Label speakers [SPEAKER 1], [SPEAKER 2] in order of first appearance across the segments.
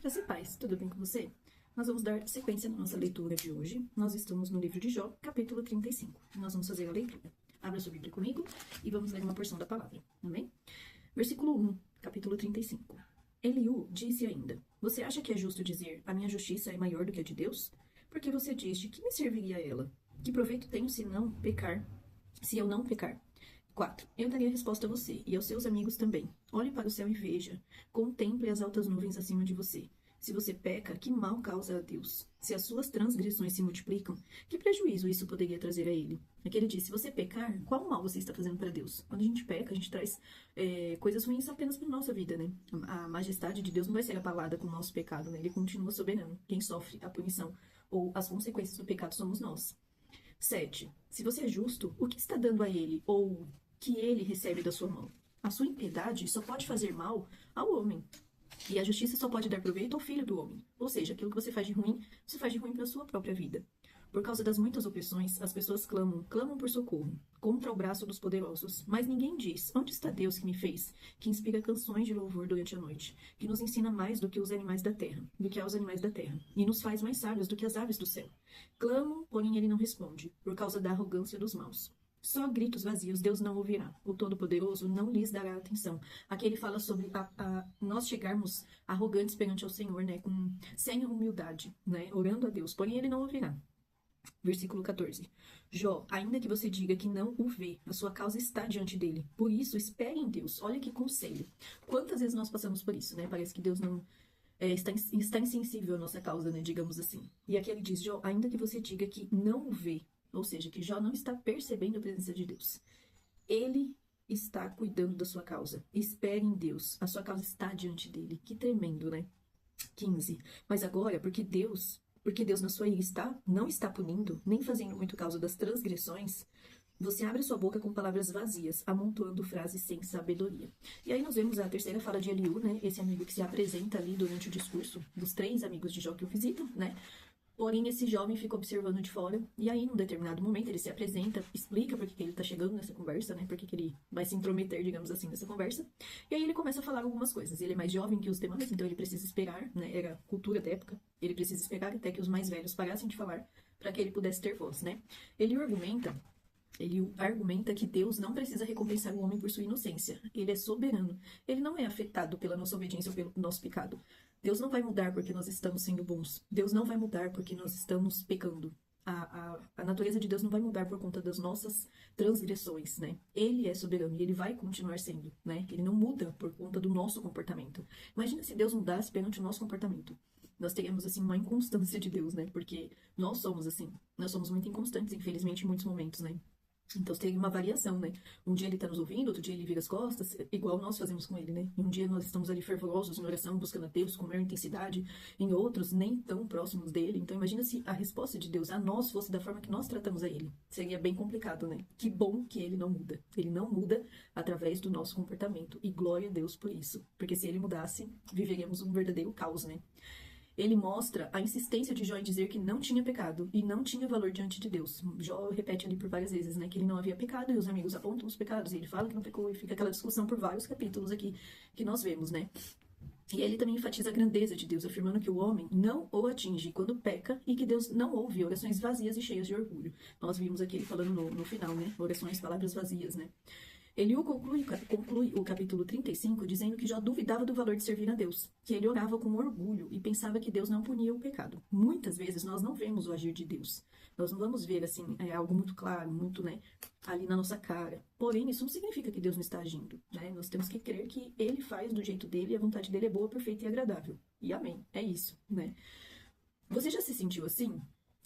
[SPEAKER 1] Graça e paz, tudo bem com você? Nós vamos dar sequência na nossa leitura de hoje. Nós estamos no livro de Jó, capítulo 35. Nós vamos fazer a leitura. Abra sua Bíblia comigo e vamos ler uma porção da palavra. Amém? Versículo 1, capítulo 35. Eliú disse ainda: Você acha que é justo dizer, a minha justiça é maior do que a de Deus? Porque você diz, de que me serviria ela? Que proveito tenho se eu não pecar? 4. Eu daria resposta a você e aos seus amigos também. Olhe para o céu e veja. Contemple as altas nuvens acima de você. Se você peca, que mal causa a Deus? Se as suas transgressões se multiplicam, que prejuízo isso poderia trazer a ele? Aqui ele diz, se você pecar, qual mal você está fazendo para Deus? Quando a gente peca, a gente traz coisas ruins apenas para a nossa vida, né? A majestade de Deus não vai ser abalada com o nosso pecado, né? Ele continua soberano. Quem sofre a punição ou as consequências do pecado somos nós. 7. Se você é justo, o que está dando a ele, ou que ele recebe da sua mão? A sua impiedade só pode fazer mal ao homem. E a justiça só pode dar proveito ao filho do homem. Ou seja, aquilo que você faz de ruim para a sua própria vida. Por causa das muitas opressões, as pessoas clamam por socorro, contra o braço dos poderosos. Mas ninguém diz, onde está Deus que me fez, que inspira canções de louvor durante a noite, que nos ensina mais do que aos animais da terra, e nos faz mais sábios do que as aves do céu. Clamam, porém ele não responde, por causa da arrogância dos maus. Só gritos vazios Deus não ouvirá. O Todo-Poderoso não lhes dará atenção. Aqui ele fala sobre nós chegarmos arrogantes perante ao Senhor, né, sem humildade, né, orando a Deus, porém ele não ouvirá. Versículo 14. Jó, ainda que você diga que não o vê, a sua causa está diante dele. Por isso, espere em Deus. Olha que conselho. Quantas vezes nós passamos por isso, né? Parece que Deus não está insensível à nossa causa, né? Digamos assim. E aqui ele diz, Jó, ainda que você diga que não o vê, ou seja, que Jó não está percebendo a presença de Deus. Ele está cuidando da sua causa. Espere em Deus. A sua causa está diante dele. Que tremendo, né? 15. Mas agora, porque Deus na sua ira não está punindo, nem fazendo muito causa das transgressões, você abre sua boca com palavras vazias, amontoando frases sem sabedoria. E aí nós vemos a terceira fala de Eliú, né? Esse amigo que se apresenta ali durante o discurso dos 3 amigos de Jó que o visitam, né? Porém, esse jovem fica observando de fora, e aí, num determinado momento, ele se apresenta, explica por que ele tá chegando nessa conversa, né? Por que ele vai se intrometer, digamos assim, nessa conversa. E aí ele começa a falar algumas coisas. Ele é mais jovem que os demais, então ele precisa esperar, né? Era a cultura da época. Ele precisa esperar até que os mais velhos parassem de falar, para que ele pudesse ter voz, né? Ele argumenta que Deus não precisa recompensar o homem por sua inocência. Ele é soberano. Ele não é afetado pela nossa obediência ou pelo nosso pecado. Deus não vai mudar porque nós estamos sendo bons. Deus não vai mudar porque nós estamos pecando. A natureza de Deus não vai mudar por conta das nossas transgressões, né? Ele é soberano e ele vai continuar sendo, né? Ele não muda por conta do nosso comportamento. Imagina se Deus mudasse perante o nosso comportamento. Nós teríamos, assim, uma inconstância de Deus, né? Porque nós somos assim. Nós somos muito inconstantes, infelizmente, em muitos momentos, né? Então tem uma variação, né? Um dia ele tá nos ouvindo, outro dia ele vira as costas, igual nós fazemos com ele, né? E um dia nós estamos ali fervorosos em oração, buscando a Deus com maior intensidade, em outros nem tão próximos dele. Então imagina se a resposta de Deus a nós fosse da forma que nós tratamos a ele. Seria bem complicado, né? Que bom que ele não muda. Ele não muda através do nosso comportamento. E glória a Deus por isso. Porque se ele mudasse, viveríamos um verdadeiro caos, né? Ele mostra a insistência de Jó em dizer que não tinha pecado e não tinha valor diante de Deus. Jó repete ali por várias vezes, né, que ele não havia pecado e os amigos apontam os pecados e ele fala que não pecou e fica aquela discussão por vários capítulos aqui que nós vemos, né. E ele também enfatiza a grandeza de Deus, afirmando que o homem não o atinge quando peca e que Deus não ouve orações vazias e cheias de orgulho. Nós vimos aqui ele falando no final, né, orações, palavras vazias, né. Eliú conclui o capítulo 35 dizendo que Jó duvidava do valor de servir a Deus, que ele orava com orgulho e pensava que Deus não punia o pecado. Muitas vezes nós não vemos o agir de Deus. Nós não vamos ver, assim, algo muito claro, muito, né, ali na nossa cara. Porém, isso não significa que Deus não está agindo, né? Nós temos que crer que ele faz do jeito dele e a vontade dele é boa, perfeita e agradável. E amém. É isso, né? Você já se sentiu assim?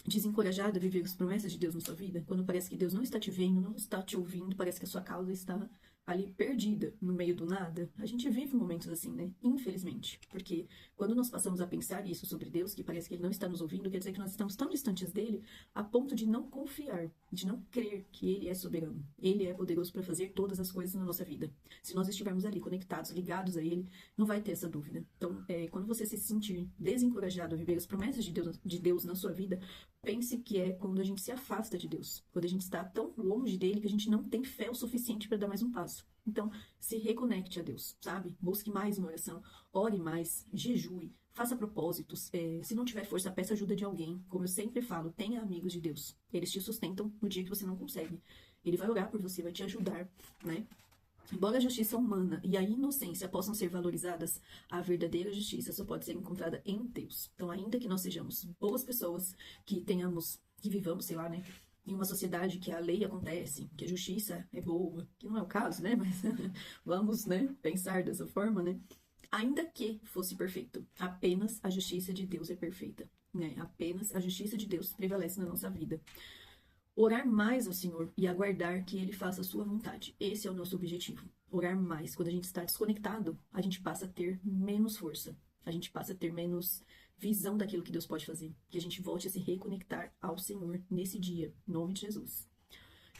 [SPEAKER 1] Desencorajado a viver as promessas de Deus na sua vida? Quando parece que Deus não está te vendo, não está te ouvindo, parece que a sua causa está ali perdida, no meio do nada? A gente vive momentos assim, né? Infelizmente. Porque quando nós passamos a pensar isso sobre Deus, que parece que Ele não está nos ouvindo, quer dizer que nós estamos tão distantes dEle, a ponto de não confiar, de não crer que Ele é soberano. Ele é poderoso para fazer todas as coisas na nossa vida. Se nós estivermos ali conectados, ligados a Ele, não vai ter essa dúvida. Então, quando você se sentir desencorajado a viver as promessas de Deus na sua vida, pense que é quando a gente se afasta de Deus, quando a gente está tão longe dele que a gente não tem fé o suficiente para dar mais um passo. Então, se reconecte a Deus, sabe? Busque mais uma oração, ore mais, jejue, faça propósitos. Se não tiver força, peça ajuda de alguém. Como eu sempre falo, tenha amigos de Deus. Eles te sustentam no dia que você não consegue. Ele vai orar por você, vai te ajudar, né? Embora a justiça humana e a inocência possam ser valorizadas, a verdadeira justiça só pode ser encontrada em Deus. Então, ainda que nós sejamos boas pessoas, que vivamos, sei lá, né, em uma sociedade que a lei acontece, que a justiça é boa, que não é o caso, né, mas vamos, né, pensar dessa forma, né, ainda que fosse perfeito, apenas a justiça de Deus é perfeita, né, apenas a justiça de Deus prevalece na nossa vida. Orar mais ao Senhor e aguardar que Ele faça a sua vontade. Esse é o nosso objetivo. Orar mais. Quando a gente está desconectado, a gente passa a ter menos força. A gente passa a ter menos visão daquilo que Deus pode fazer. Que a gente volte a se reconectar ao Senhor nesse dia. Em nome de Jesus.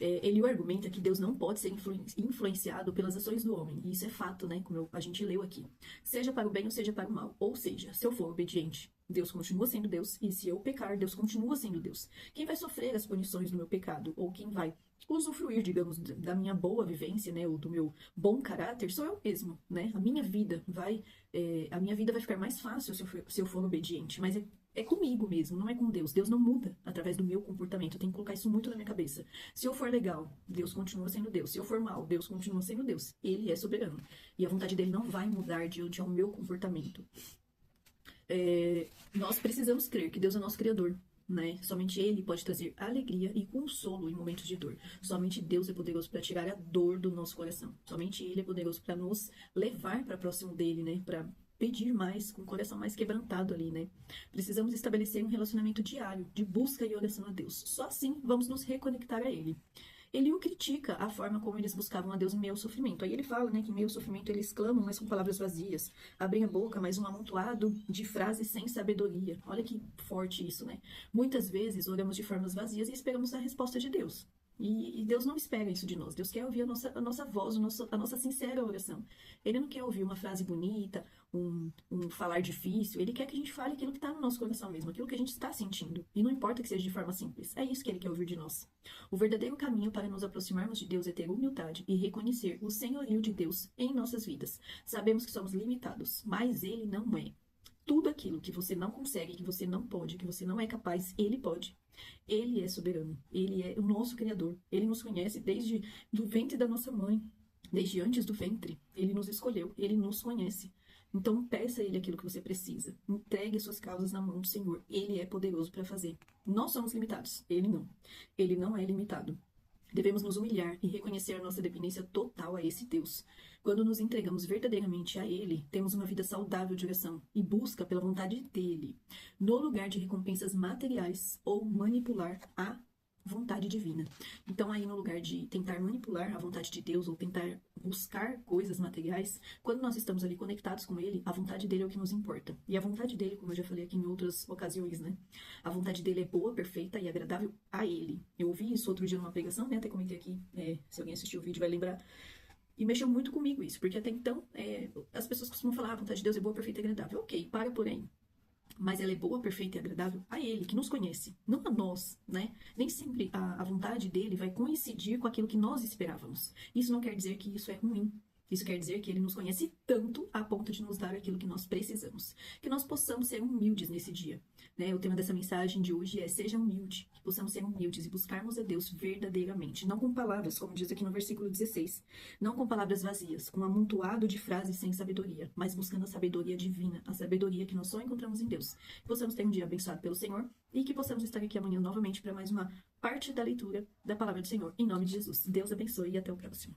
[SPEAKER 1] Ele argumenta que Deus não pode ser influenciado pelas ações do homem. E isso é fato, né? Como a gente leu aqui. Seja para o bem ou seja para o mal. Ou seja, se eu for obediente, Deus continua sendo Deus. E se eu pecar, Deus continua sendo Deus. Quem vai sofrer as punições do meu pecado? Ou quem vai usufruir, digamos, da minha boa vivência, né? Ou do meu bom caráter, sou eu mesmo, né? A minha vida vai ficar mais fácil se eu for obediente. Mas é comigo mesmo, não é com Deus. Deus não muda através do meu comportamento. Eu tenho que colocar isso muito na minha cabeça. Se eu for legal, Deus continua sendo Deus. Se eu for mal, Deus continua sendo Deus. Ele é soberano. E a vontade dele não vai mudar diante ao meu comportamento. Nós precisamos crer que Deus é nosso Criador. Né? Somente Ele pode trazer alegria e consolo em momentos de dor. Somente Deus é poderoso para tirar a dor do nosso coração. Somente Ele é poderoso para nos levar para próximo dele, né? Para pedir mais, com o coração mais quebrantado ali, né? Precisamos estabelecer um relacionamento diário de busca e oração a Deus. Só assim vamos nos reconectar a Ele. Ele o critica a forma como eles buscavam a Deus em meio ao sofrimento. Aí ele fala, né, que em meio ao sofrimento eles clamam, mas com palavras vazias. Abrem a boca, mas um amontoado de frases sem sabedoria. Olha que forte isso, né? Muitas vezes oramos de formas vazias e esperamos a resposta de Deus. E Deus não espera isso de nós. Deus quer ouvir a nossa voz, a nossa sincera oração. Ele não quer ouvir uma frase bonita, um falar difícil. Ele quer que a gente fale aquilo que está no nosso coração mesmo, aquilo que a gente está sentindo. E não importa que seja de forma simples. É isso que Ele quer ouvir de nós. O verdadeiro caminho para nos aproximarmos de Deus é ter humildade e reconhecer o senhorio de Deus em nossas vidas. Sabemos que somos limitados, mas Ele não é. Tudo aquilo que você não consegue, que você não pode, que você não é capaz, Ele pode. Ele é soberano, Ele é o nosso Criador, Ele nos conhece desde do ventre da nossa mãe, desde antes do ventre, Ele nos escolheu, Ele nos conhece. Então peça a Ele aquilo que você precisa, entregue suas causas na mão do Senhor, Ele é poderoso para fazer. Nós somos limitados, Ele não é limitado. Devemos nos humilhar e reconhecer a nossa dependência total a esse Deus. Quando nos entregamos verdadeiramente a Ele, temos uma vida saudável de oração e busca pela vontade dEle, no lugar de recompensas materiais ou manipular a vontade divina. Então, aí no lugar de tentar manipular a vontade de Deus ou tentar buscar coisas materiais, quando nós estamos ali conectados com Ele, a vontade dEle é o que nos importa. E a vontade dEle, como eu já falei aqui em outras ocasiões, né? A vontade dEle é boa, perfeita e agradável a Ele. Eu ouvi isso outro dia numa pregação, né? Até comentei aqui, se alguém assistiu o vídeo vai lembrar. E mexeu muito comigo isso, porque até então as pessoas costumam falar, a vontade de Deus é boa, perfeita e agradável. Ok, para por aí. Mas ela é boa, perfeita e agradável a Ele, que nos conhece, não a nós, né? Nem sempre a vontade dEle vai coincidir com aquilo que nós esperávamos. Isso não quer dizer que isso é ruim. Isso quer dizer que Ele nos conhece tanto a ponto de nos dar aquilo que nós precisamos. Que nós possamos ser humildes nesse dia. Né? O tema dessa mensagem de hoje é: seja humilde. Que possamos ser humildes e buscarmos a Deus verdadeiramente. Não com palavras, como diz aqui no versículo 16. Não com palavras vazias, com um amontoado de frases sem sabedoria. Mas buscando a sabedoria divina. A sabedoria que nós só encontramos em Deus. Que possamos ter um dia abençoado pelo Senhor. E que possamos estar aqui amanhã novamente para mais uma parte da leitura da palavra do Senhor. Em nome de Jesus. Deus abençoe e até o próximo.